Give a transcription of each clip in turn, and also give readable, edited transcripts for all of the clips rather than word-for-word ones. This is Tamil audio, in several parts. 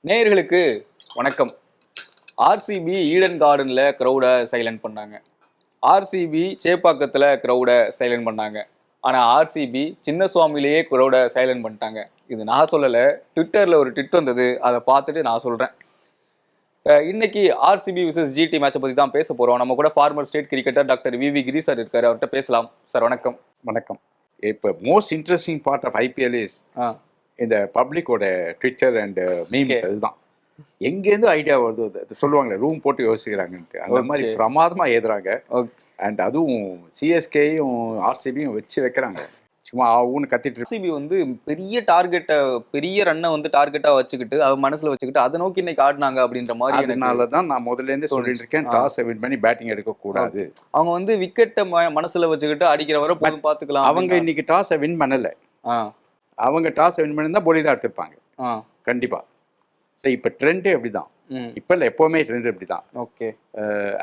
நேயர்களுக்கு வணக்கம். ஆர்சிபி ஈடன் கார்டன்ல க்ரௌடை சைலண்ட் பண்ணாங்க. ஆர்சிபி சேப்பாக்கத்தில் க்ரௌடை சைலண்ட் பண்ணாங்க. ஆனால் ஆர்சிபி சின்னசுவாமிலேயே க்ரௌடை சைலண்ட் பண்ணிட்டாங்க. இது நான் சொல்லலை, ட்விட்டரில் ஒரு ட்விட் வந்தது, அதை பார்த்துட்டு நான் சொல்கிறேன். இன்னைக்கு ஆர்சிபி விசஸ் ஜிடி மேட்சை பற்றி தான் பேச போகிறோம். நம்ம கூட former state cricketer doctor V Giri sir இருக்காரு, அவர்கிட்ட பேசலாம். சார் வணக்கம். வணக்கம். இப்போ most interesting part of IPL is இந்த பப்ளிக்கோட ட்விட்டர் அண்ட் மீம்ஸ். அதுதான் எங்கேருந்து ஐடியா வருது சொல்லுவாங்களே, ரூம் போட்டு யோசிக்கிறாங்கன்ட்டு, அந்த மாதிரி பிரமாதமாக ஏதுறாங்க. அண்ட் அதுவும் சிஎஸ்கேயும் ஆர்சிபியும் வச்சு வைக்கிறாங்க, சும்மா ஆகுன்னு கத்திட்டு. ஆர்சிபி வந்து பெரிய டார்கெட்டை, பெரிய ரன்னை வந்து டார்கெட்டா வச்சுக்கிட்டு அதை மனசுல வச்சுக்கிட்டு அதை நோக்கி இன்னைக்கு ஆடினாங்க அப்படின்ற மாதிரி. அதனால தான் நான் முதல்ல இருந்து சொல்லிட்டு இருக்கேன், டாஸ் வின் பண்ணி பேட்டிங் எடுக்கக்கூடாது. அவங்க வந்து விக்கெட்டை மனசுல வச்சுக்கிட்டு அடிக்கிற வரை போதும் பார்த்துக்கலாம். அவங்க இன்னைக்கு டாஸை வின் பண்ணலை. அவங்க டாஸை வின் பண்ணி தான் போலி தான் எடுத்திருப்பாங்க கண்டிப்பாக. ஸோ இப்போ ட்ரெண்டே அப்படி தான். இப்போ இல்லை, எப்போவுமே ட்ரெண்ட் அப்படி தான். ஓகே.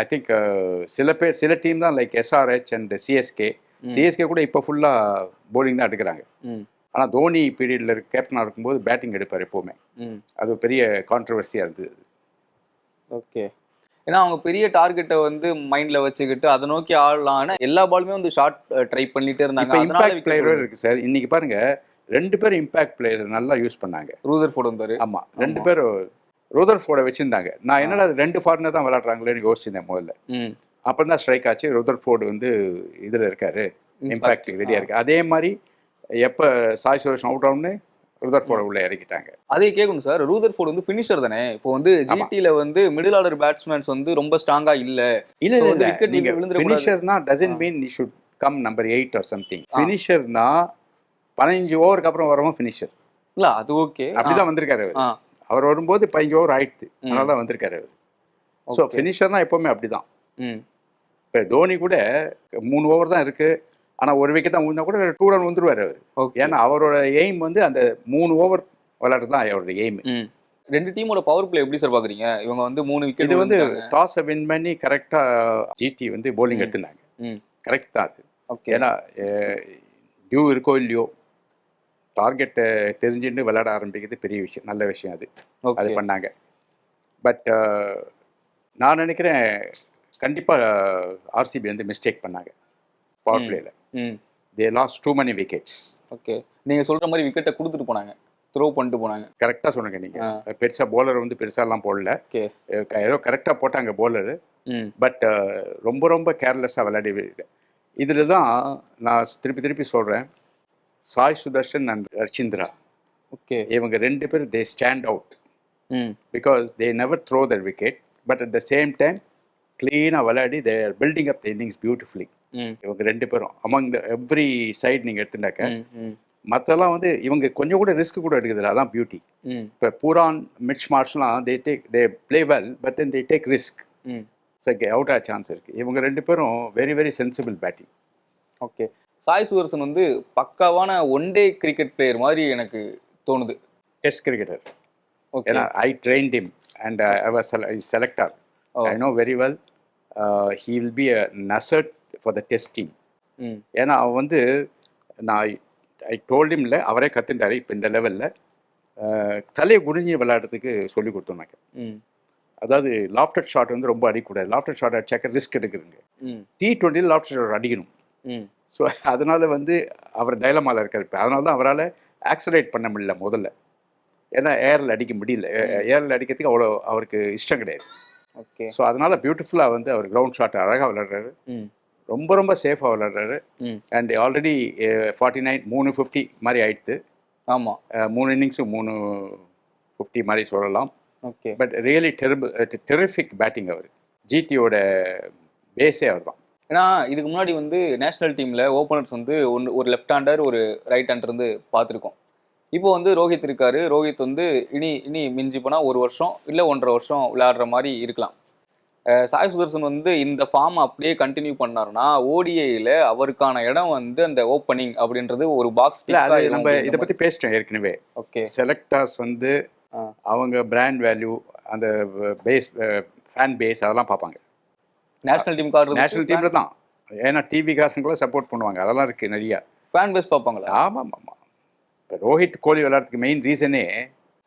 ஐ திங்க் சில டீம் தான் லைக் எஸ்ஆர்ஹெச் அண்ட் சிஎஸ்கே கூட இப்போ ஃபுல்லாக போலிங் தான் எடுக்கிறாங்க. ஆனால் தோனி பீரியடில் கேப்டனாக இருக்கும்போது பேட்டிங் எடுப்பார் எப்போவுமே. அது பெரிய கான்ட்ரவர்சியாக இருந்தது. ஓகே. ஏன்னா அவங்க பெரிய டார்கெட்டை வந்து மைண்ட்ல வச்சுக்கிட்டு அதை நோக்கி ஆடலாம். எல்லா பாலுமே வந்து ஷார்ட் ட்ரை பண்ணிட்டே இருந்தாங்க. இம்பாக்ட் பிளேயரும் இருக்கு சார். இன்னைக்கு பாருங்க, 2 பேரும் இம்பாக்ட் பிளேயர் நல்லா யூஸ் பண்ணாங்க. ரூதர்ஃபோர்டு வந்தாரு. ஆமாம், 2 பேரும் ரூதர்ஃபோர்டை வச்சிருந்தாங்க. நான் என்னடா 2 ஃபாரினர் தான் விளையாடுறாங்களேன்னு யோசிச்சிருந்தேன் முதல்ல. அப்புறம் தான் ஸ்ட்ரைக் ஆச்சு, ரூதர்ஃபோர்டு வந்து இதில் இருக்காரு, இம்பாக்ட் ரெடியாக இருக்கு. அதே மாதிரி எப்போ சாய் சுதர்ஷன் அவுட் ஆகுன்னு ரூதர்ஃபோர்டு உள்ள இறக்கிட்டாங்க. அதே கேட்கணும் சார், ரூதர்ஃபோர்டு வந்து ஃபினிஷர் தானே. இப்போ வந்து ஜிடில வந்து மிடில் ஆர்டர் பேட்ஸ்மேன்ஸ் வந்து ரொம்ப ஸ்ட்ராங்கா இல்ல. விக்கெட் நீங்க ஃபினிஷர்னா doesn't mean you should come number 8 or something. ஃபினிஷர்னா 15 ஓவருக்கு அப்புறம் வரவும் ஃபினிஷர் இல்ல, அது ஓகே. அப்படிதான் வந்திருக்காரு அவர். அவர் வரும்போது 15 ஓவர் ஆயிடுச்சு, அதனால தான் வந்திருக்காரு அவர். ஸோ ஃபினிஷர்னா எப்பவுமே அப்படிதான். இப்போ தோனி கூட 3 ஓவர் தான் இருக்கு, ஆனால் ஒரு விக்கெட் தான் விழுந்தா கூட 2 ரன் வந்துருவார் அவர். ஏன்னா அவரோட எய்ம் வந்து அந்த 3 ஓவர் விளையாடுறது தான் அவரோட எய்ம். 2 டீமோட பவர் பிளே எப்படி சார் பாக்குறீங்க? இவங்க வந்து 3 விக்கெட், இது வந்து டாஸை வின் பண்ணி கரெக்டா ஜிடி வந்து போலிங் எடுத்துனாங்க. கரெக்ட் தான் அது. ஏன்னா டியூ இருக்கோ இல்லையோ, டார்கெட்டை தெரிஞ்சுட்டு விளையாட ஆரம்பிக்கிறது பெரிய விஷயம், நல்ல விஷயம். அது பண்ணாங்க. பட் நான் நினைக்கிறேன் கண்டிப்பாக ஆர்சிபி வந்து மிஸ்டேக் பண்ணாங்க பவர் பிளேல. They lost too many wickets. Okay. நீங்கள் சொல்கிற மாதிரி விக்கெட்டை கொடுத்துட்டு போனாங்க, த்ரோ பண்ணிட்டு போனாங்க. கரெக்டாக சொன்னீங்க நீங்கள். பெருசாக போலர் வந்து பெருசாலாம் போடல, ஏதோ கரெக்டாக போட்டாங்க போலரு. பட் ரொம்ப ரொம்ப கேர்லெஸ்ஸாக விளையாடி. இதில் தான் நான் திருப்பி சொல்கிறேன், சாய் சுதர்ஷன் அண்ட் ரச்சிந்திரா, ஓகே, இவங்க 2 பேரும் they stand out because they never throw their wicket. But at the same time கிளீனாக விளையாடி they are building up the innings beautifully. இவங்க 2 பேரும் அமங் த எவ்ரி சைட் நீங்கள் எடுத்துட்டாக்க. மற்றெல்லாம் வந்து இவங்க கொஞ்சம் கூட ரிஸ்க் கூட எடுக்குதுல்ல, அதான் பியூட்டி. இப்போ பூரான் மிட்ச் மார்ஷ்லாம் they play well, but then they take risk. So out ஆக சான்ஸ் இருக்குது. இவங்க 2 பேரும் very very sensible batting. Okay. Sai Sudharsan வந்து பக்காவான ஒன் டே கிரிக்கெட் பிளேயர் மாதிரி எனக்கு தோணுது. Test cricketer. ஏன்னா I trained him and I was selector. I know very well he will be an asset for the test team. ஏன்னா அவன் வந்து ஐ டோல்ட் ஹிம், இல்லை அவரே கற்றுட்டாரு. இப்போ இந்த லெவலில் தலையை குடிஞ்சி விளையாடுறதுக்கு சொல்லி கொடுத்தோம்னாக்க, அதாவது லாஃப்டர் ஷாட் வந்து ரொம்ப அடிக்கக்கூடாது. லாஃப்டர் ஷாட் அடிச்சாக்க ரிஸ்க் எடுக்குதுங்க. T20 லாஃப்டர் ஷாட் அடிக்கணும். ஸோ அதனால வந்து அவர் டைலமாவில் இருக்கார். இப்போ அதனால தான் அவரால் ஆக்சலேட் பண்ண முடியல முதல்ல. ஏன்னா ஏரில் அடிக்க முடியல, ஏரில் அடிக்கிறதுக்கு அவ்வளோ அவருக்கு இஷ்டம் கிடையாது. ஓகே. ஸோ அதனால பியூட்டிஃபுல்லாக வந்து அவர் கிரவுண்ட் ஷாட் அழகாக விளையாடுறாரு, ரொம்ப ரொம்ப சேஃபாக விளையாடுறாரு. அண்ட் ஆல்ரெடி 49 350 மாதிரி ஆயிடுத்து. ஆமாம், 3 இன்னிங்ஸும் 350 மாதிரி சொல்லலாம். Okay. But really terrific batting அவர். ஜிடியோட பேஸே அவர் தான். ஏன்னா இதுக்கு முன்னாடி வந்து நேஷனல் டீமில் ஓப்பனர்ஸ் வந்து ஒரு லெஃப்ட் ஹேண்டர், ஒரு ரைட் ஹேண்டர் இருந்து பார்த்துருக்கோம். இப்போ வந்து ரோஹித் இருக்காரு. ரோஹித் வந்து இனி மிஞ்சி போனால் 1 வருஷம் இல்லை 1.5 வருஷம் விளையாடுற மாதிரி இருக்கலாம். சாய் சுதர்சன் வந்து இந்த ஃபார்ம் அப்படியே கண்டினியூ பண்ணாருன்னா ஓடிஐயில் அவருக்கான இடம் வந்து அந்த ஓப்பனிங் அப்படின்றது ஒரு பாக்ஸ். நம்ம இதை பற்றி பேசிட்டோம் ஏற்கனவே. ஓகே. செலக்டர்ஸ் வந்து அவங்க பிராண்ட் வேல்யூ, அந்த பேஸ், ஃபேன் பேஸ் அதெல்லாம் பார்ப்பாங்க. நேஷனல் டீம் கார்டு நேஷனல் டீமில் தான். ஏன்னா டிவிக்காரங்களும் சப்போர்ட் பண்ணுவாங்க, அதெல்லாம் இருக்குது நிறையா. ஃபேன் பேஸ் பார்ப்பாங்களா? ஆமாம் ஆமாம். இப்போ ரோஹித் கோலி விளையாடுறதுக்கு மெயின் ரீசனே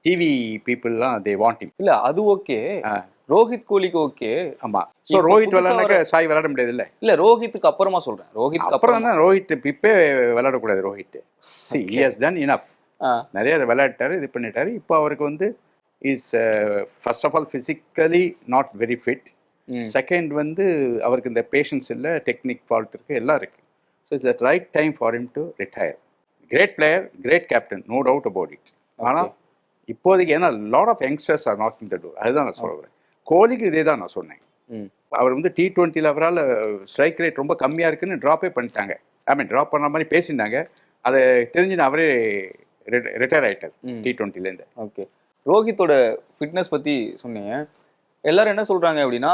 டிவி பீப்புள்லாம் தே வாண்ட் ஹிம். இல்ல அது ஓகே, ரோஹித் கோலிக்கு ஓகே. ஆமா. ஸோ ரோஹித் விளையாடுனாக்க சாய் விளையாட முடியாது இல்லை. இல்ல ரோஹித்துக்கு அப்புறமா சொல்றேன், ரோஹித்துக்கு அப்புறம் தான் ரோஹித் இப்பே விளையாடக்கூடாது. Rohit see he has done enough. நிறைய அதை விளையாட்டாரு, இது பண்ணிட்டாரு. இப்போ அவருக்கு வந்து is first of all physically not very fit. Second வந்து அவருக்கு இந்த பேஷன்ஸ் இல்லை, டெக்னிக் ஃபால்ட் இருக்குது, எல்லாம் இருக்குது. So it's the right time for him to retire. Great player, great captain, no doubt about it. ஆனால் இப்போதைக்கு ஏன்னா lot of youngsters are knocking the door. அதுதான் நான் சொல்கிறேன். கோலிக்கு இதே தான் நான் சொன்னேன். அவர் வந்து T20 அவரால் ஸ்ட்ரைக் ரேட் ரொம்ப கம்மியாக இருக்குன்னு ட்ராப்பே பண்ணிட்டாங்க. ஐ மீன் ட்ராப் பண்ண மாதிரி பேசியிருந்தாங்க. அதை தெரிஞ்சுன்னு அவரே ரிட்டையர் ஆகிட்டார் T20லேருந்து. ஓகே, ரோஹித்தோட ஃபிட்னஸ் பற்றி சொன்னீங்க. எல்லாரும் என்ன சொல்கிறாங்க அப்படின்னா,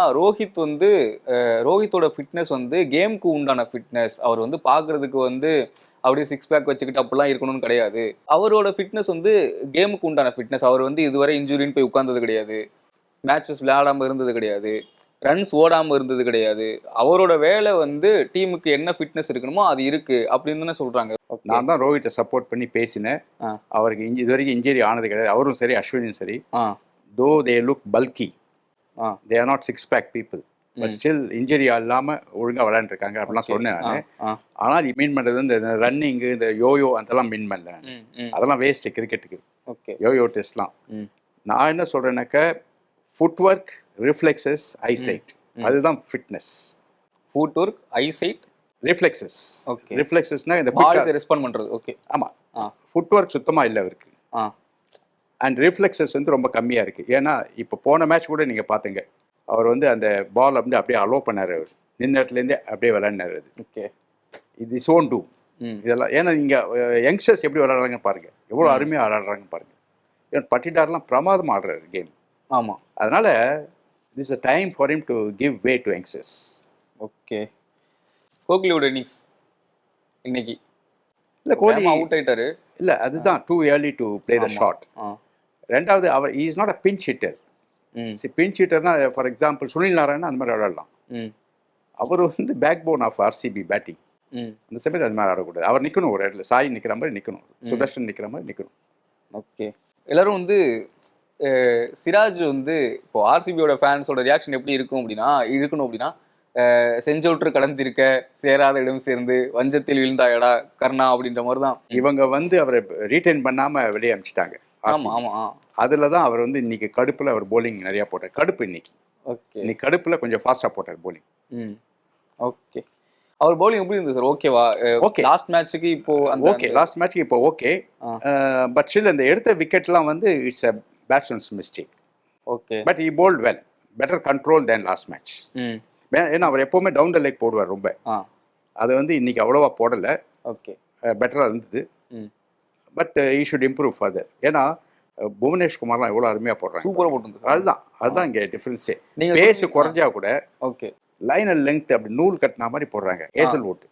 ரோஹித்தோட ஃபிட்னஸ் வந்து கேமுக்கு உண்டான ஃபிட்னஸ். அவர் வந்து பார்க்குறதுக்கு வந்து அப்படியே சிக்ஸ் பேக் வச்சுக்கிட்டு அப்படிலாம் இருக்கணும்னு கிடையாது. அவரோட ஃபிட்னஸ் வந்து கேமுக்கு உண்டான ஃபிட்னஸ். அவர் வந்து இதுவரை இன்ஜுரின்னு போய் உட்கார்ந்தது கிடையாது, மேட்சஸ் விளையாடாமல் இருந்தது கிடையாது, ரன்ஸ் ஓடாமல் இருந்தது கிடையாது. அவரோட வேலை வந்து டீமுக்கு என்ன ஃபிட்னஸ் இருக்கணுமோ அது இருக்கு அப்படின்னு தானே சொல்கிறாங்க. நான் தான் ரோஹித்தை சப்போர்ட் பண்ணி பேசினேன். அவருக்கு இது வரைக்கும் இன்ஜுரி ஆனது கிடையாது. அவரும் சரி, அஸ்வினும் சரி. தோ they look bulky, they are not six pack people, but still injury இல்லாமல் ஒழுங்காக விளையாண்டுருக்காங்க அப்படிலாம் சொன்னேன் நான். ஆனால் மீன் பண்ணுறது இந்த ரன்னிங்கு, இந்த யோயோ அதெல்லாம் மீன் பண்ணல. அதெல்லாம் வேஸ்ட்டு கிரிக்கெட்டுக்கு. ஓகே, யோயோ டெஸ்ட்லாம். நான் என்ன சொல்கிறேன்னாக்க ஃபுட் ஒர்க், ரிஃப்ளெக்ஸஸ், ஐசைட், அதுதான் fitness. Footwork, eyesight, reflexes. Okay, ரிஃப்ளெக்ஸஸ்னா இந்த பாலுக்கு ரெஸ்பாண்ட் பண்ணுறது. ஓகே, ஆமாம். ஃபுட் ஒர்க் சுத்தமாக இல்லை அவருக்கு. அண்ட் ரிஃப்ளெக்ஸஸ் வந்து ரொம்ப கம்மியாக இருக்குது. ஏன்னா இப்போ போன மேட்ச் கூட நீங்கள் பார்த்துங்க, அவர் வந்து அந்த பால் வந்து அப்படியே அலோ பண்ணார். அவர் நின்ன இடத்துலேருந்தே அப்படியே விளையாடினார். அது ஓகே, இது சோன் டூ இதெல்லாம். ஏன்னா நீங்கள் யங்ஸ்டர்ஸ் எப்படி விளையாடுறாங்கன்னு பாருங்கள், எவ்வளோ அருமையாக விளையாடுறாங்கன்னு பாருங்கள். ஏன்னா பட்டிடார்லாம் பிரமாதமாக ஆடுறாரு கேம். ஆமாம், அதனால் this a time for him to give way to youngsters. Okay, கோஹ்லியோட இன்னிங்ஸ் இன்னைக்கு இல்லை, கோஹ்லி அவுட் ஆயிட்டாரு. இல்லை, அதுதான் too early to play the shot. ரெண்டாவது, அவர் is not a pinch hitter. Pinch ஹிட்டர்னா ஃபார் எக்ஸாம்பிள் சுனில் நாராயணன் அந்த மாதிரி விளையாடலாம். அவர் வந்து back bone of RCB batting. அந்த சமயத்தில் அது மாதிரி ஆடக்கூடாது. அவர் நிற்கணும் ஒரு இடத்துல, சாய் நிற்கிற மாதிரி நிற்கணும், சுதர்ஷன் நிற்கிற மாதிரி நிற்கணும். ஓகே, எல்லாரும் வந்து சிராஜ் வந்து இப்போ ஆர்சிபியோட ஃபேன்ஸோட ரியாக்ஷன் எப்படி இருக்கணும் அப்படின்னா செஞ்சோற்று கடந்திருக்க சேராத இடம் சேர்ந்து வஞ்சத்தில் விழுந்தாயடா கர்ணா அப்படின்ற மாதிரி தான். இவங்க வந்து அவரை ரீட்டைன் பண்ணாமல் வெளியே அனுப்பிச்சிட்டாங்க. ஆமாம் ஆமாம், அதில் தான் அவர் வந்து இன்னைக்கு கடுப்பில் அவர் போலிங் நிறையா போட்டார். கடுப்பு இன்னைக்கு. ஓகே, இன்னைக்கு கடுப்பில் கொஞ்சம் ஃபாஸ்ட்டாக போட்டார் போலிங். ஓகே, அவர் பவுலிங் எப்படி இருந்தது சார்? ஓகேவா? ஓகே, லாஸ்ட் மேட்ச்சுக்கு இப்போ ஓகே, லாஸ்ட் மேட்ச்சுக்கு இப்போ ஓகே. பட் ஸ்டில் அந்த எடுத்த விக்கெட்லாம் வந்து it's a batsman's mistake. Okay, but he bowled well, better control than last match. ஏன்னா அவர் எப்போவுமே டவுன் த லெக் போடுவார் ரொம்ப. அது வந்து இன்னைக்கு அவ்வளோவா போடலை. ஓகே, பெட்டராக இருந்தது. But he should improve further. ஏன்னா புவனேஷ் குமார்லாம் எவ்வளோ அருமையாக போடுறாங்க, சூப்பராக போட்டு. அதுதான் இங்கே டிஃப்ரென்ஸே. பேஸு குறைஞ்சா கூட ஓகே, லைன் அண்ட் லெங்க் அப்படி நூல் கட்டினா மாதிரி போடுறாங்க. ஹேசல்வுட்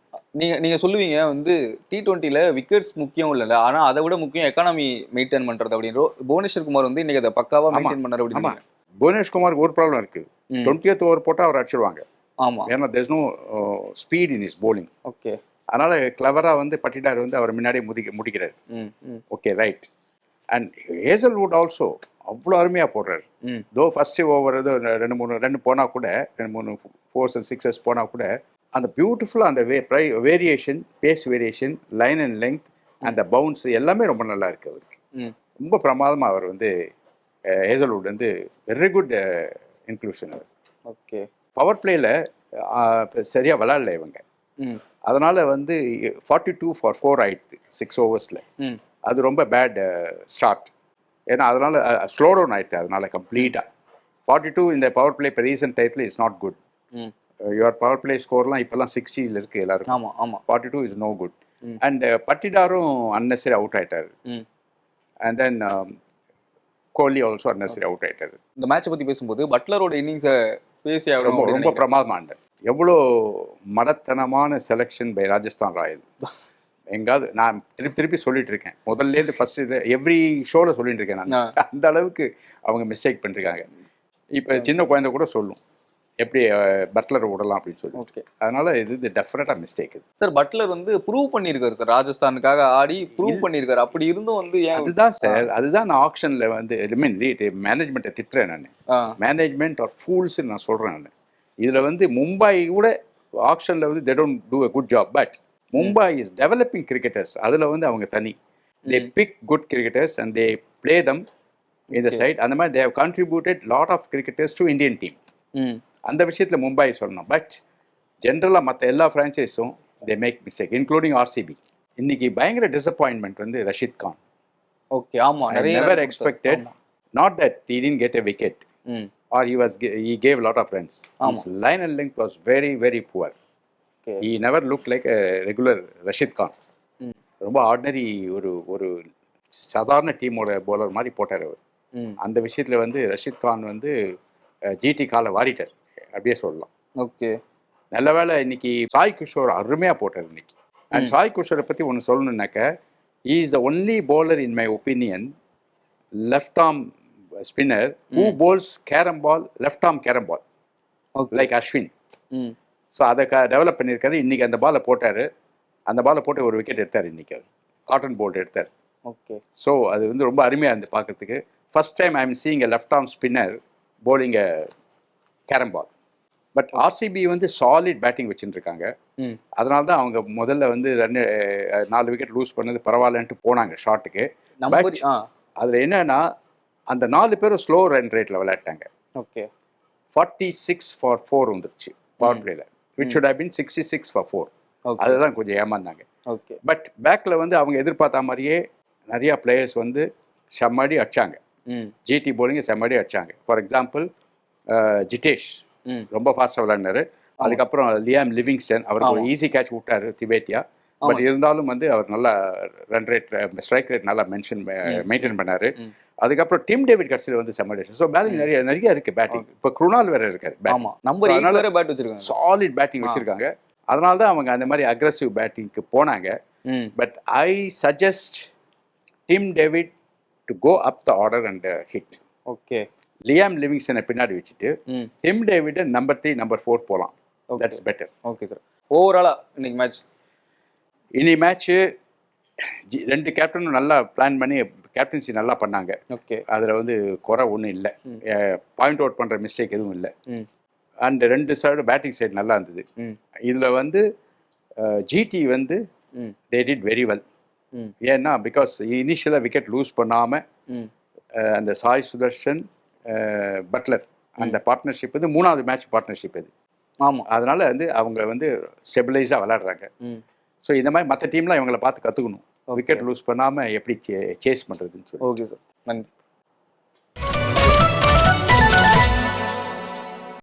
நீங்க சொல்லுவீங்க வந்து T20ல விக்கெட்ஸ் முக்கியம் இல்லைல்ல, ஆனால் அதை விட முக்கியம் எக்கானமி மெயின்டைன் பண்ணுறது அப்படின்னு. புவனேஸ்வர் குமார் வந்து இன்னைக்கு அதை பக்காவாக மெயின்டைன் பண்ணார் அப்படின்னு. புவனேஷ் குமாருக்கு ஒரு ப்ராப்ளம் இருக்குது, 20th ஓவர் போட்டால் அவர் அடிச்சிடுவாங்க. ஆமாம், ஏன்னா there's no speed in his bowling. Okay, அதனால் கிளவராக வந்து பட்டிடார் வந்து அவர் முன்னாடியே முடிக்கிறார். Okay, right. And Hazlewood also அவ்வளோ அருமையாக போடுறாரு. தோ ஃபஸ்ட்டு ஓவர் ஏதோ 2-3 ரன் போனால் கூட, 2-3 4s and 6s போனால் கூட, அந்த பியூட்டிஃபுல்லாக அந்த variation, pace variation, line and length, அந்த பவுன்ஸ் எல்லாமே ரொம்ப நல்லா இருக்குது அவருக்கு. ரொம்ப பிரமாதமாக அவர் வந்து ஹேசல்வுட் வந்து வெரி குட் இன்க்ளூஷன் அவர். ஓகே, பவர் பிளேயில் சரியாக விளையாடல இவங்க. அதனால் வந்து 42 for 4 ஆயிடுது 6 ஓவர்ஸில். அது ரொம்ப பேட் ஸ்டார்ட். ஏன்னா அதனால் ஸ்லோ டவுன் ஆயிடுது. அதனால் கம்ப்ளீட்டாக 42 இந்த பவர் பிளே இப்போ ரீசன்ட் டைத்தில் is not good. Your power play ஸ்கோர்லாம் இப்போல்லாம் 60 இருக்குது எல்லாருக்கும். ஆமாம் ஆமாம், 42 இஸ் நோ குட். அண்ட் பட்டிடாரும் அன்னெசரி அவுட் ஆயிட்டார். And then Kohli also unnecessary out ஆயிட்டார். இந்த மேட்சை பற்றி பேசும்போது பட்லரோட இன்னிங்ஸை பேசி ரொம்ப ரொம்ப பிரமாதமாக. எவ்வளோ மடத்தனமான செலெக்ஷன் பை ராஜஸ்தான் ராயல். எங்காவது நான் திருப்பி சொல்லிட்டு இருக்கேன், முதல்லேருந்து ஃபர்ஸ்ட் இது எவ்ரி ஷோவில் சொல்லிட்டு இருக்கேன் நான். அந்த அளவுக்கு அவங்க மிஸ்டேக் பண்ணிருக்காங்க. இப்போ சின்ன குழந்தை கூட சொல்லும், எப்படி பட்லர் விடலாம் அப்படின்னு சொல்லி. ஓகே. அதனால இது டெஃபினட்டா மிஸ்டேக். இது சார் பட்லர் வந்து ப்ரூவ் பண்ணியிருக்காரு சார், ராஜஸ்தானுக்காக ஆடி ப்ரூவ் பண்ணியிருக்காரு. அப்படி இருந்தும் வந்து ஏன்? அதுதான் சார், அதுதான் நான் ஆக்ஷன்ல வந்து மேனேஜ்மெண்ட்டை திட்டுறேன். நான் மேனேஜ்மெண்ட் ஆர் ஃபூல்ஸ் நான் சொல்றேன். நான் இதுல வந்து மும்பை கூட ஆக்ஷன்ல வந்து they don't do a good job. But Mumbai is developing cricketers. அதுல வந்து அவங்க தனி they pick good cricketers and they play them in the side. அந்த மாதிரி they have contributed lot of cricketers to Indian team. அந்த விஷயத்துல மும்பை சொல்லணும். பட் ஜென்ரலாக மற்ற எல்லா ஃப்ரான்ச்சைஸும் they make mistake including RCB. இன்னைக்கு பயங்கர டிசப்பாயின்மெண்ட் வந்து ரஷீத் கான். ஓகே, ஆமா, I never expected, not that he didn't get a wicket or he gave a lot of runs. His line and length was very very poor. He never looked like a regular Rashid Khan. ரொம்ப ஆர்டினரி ஒரு சாதாரண டீமோட பவுலர் மாதிரி போட்டார் அவர். அந்த விஷயத்துல வந்து ரஷீத் கான் வந்து ஜிடி காலை வாரிட்டார் அப்படியே சொல்லலாம். ஓகே, நல்ல வேளை இன்னைக்கு சாய் கிஷோர் அருமையா போட்டார் இன்னைக்கு. அண்ட் சாய் கிஷோரை பத்தி ஒன்று சொல்லணும்னாக்க, he is the only bowler in my opinion, left arm spinner who bowls carom ball, left arm carom ball, like Ashwin. So அதை டெவலப் பண்ணியிருக்காரு. இன்னைக்கு அந்த பாலை போட்டாரு. அந்த பாலை போட்டு ஒரு விக்கெட் எடுத்தார் இன்னைக்கு. அவர் காட்டன் போல்ட் எடுத்தார். ஓகே. ஸோ அது வந்து ரொம்ப அருமையாக இருந்து பார்க்கறதுக்கு. First time I am seeing a left arm spinner bowling a carom ball. But RCB வந்து சாலிட் பேட்டிங் வச்சுருக்காங்க. அதனால தான் அவங்க முதல்ல வந்து 4 விக்கெட் லூஸ் பண்ணது பரவாயில்லன்ட்டு போனாங்க ஷாட்டுக்கு. பட் அதில் என்னன்னா, அந்த 4 பேரும் ஸ்லோ ரன் ரேட்டில் விளையாட்டாங்க. ஓகே, 46 for 4 வந்துருச்சு பவர் பிளேல, which should have been 66 for 4. அதுதான் கொஞ்சம் ஏமாந்தாங்க. ஓகே. பட் பேக்கில் வந்து அவங்க எதிர்பார்த்த மாதிரியே நிறையா பிளேயர்ஸ் வந்து செம்மடி அடிச்சாங்க. ஜிடி போலிங்க செம்மடி அடிச்சாங்க. ஃபார் எக்ஸாம்பிள் ஜிதேஷ் ரொம்ப ஃபாஸ்ட்டாக விளையாடினாரு. அதுக்கப்புறம் லியாம் லிவிங்ஸ்டன் அவருக்கு ஒரு ஈஸி கேட்ச் விட்டாரு திபேத்தியா. பட் இருந்தாலும் வந்து அவர் நல்லா ரன் ரேட், ஸ்ட்ரைக் ரேட் நல்லா மெயின்டைன் பண்ணாரு. அதுக்கப்புறம் டிம் டேவிட் கட்சியில் வந்து செம்மடி. ஸோ பேட்டிங் நிறைய இருக்கு பேட்டிங். இப்போ குருணால் வேற இருக்காரு. சாலிட் பேட்டிங் வச்சிருக்காங்க. அதனால தான் அவங்க அந்த மாதிரி அக்ரெசிவ் பேட்டிங்க்கு போனாங்க. But I suggest Tim David to go up the order and hit. Okay. Liam லிவிங்ஸ்டனை பின்னாடி வச்சுட்டு டிம் டேவிட் நம்பர் 3 நம்பர் 4 போகலாம். That's better. Okay sir. ஓவராலா இன்னைக்கு மேட்ச்சு 2 கேப்டனும் நல்லா பிளான் பண்ணி கேப்டன்சி நல்லா பண்ணாங்க. ஓகே. அதில் வந்து குறை ஒன்றும் இல்லை. பாயிண்ட் அவுட் பண்ணுற மிஸ்டேக் எதுவும் இல்லை. அண்ட் 2 சைடு பேட்டிங் சைடு நல்லா இருந்தது. இதில் வந்து ஜிடி வந்து தே டிட் வெரி வெல். ஏன்னா பிகாஸ் இனிஷியலாக விக்கெட் லூஸ் பண்ணாமல் அந்த சாய் சுதர்ஷன் பட்லர் அந்த பார்ட்னர்ஷிப் வந்து 3வது மேட்ச் பார்ட்னர்ஷிப் இது. ஆமாம். அதனால வந்து அவங்க வந்து ஸ்டெபிளைஸாக விளையாடுறாங்க. ஸோ இந்த மாதிரி மற்ற டீம்லாம் இவங்களை பார்த்து கற்றுக்கணும், விக்கெட் லூஸ் பண்ணாமல் எப்படி சேஸ் பண்ணுறதுன்னு சொல்லி. ஓகே சார், நன்றி.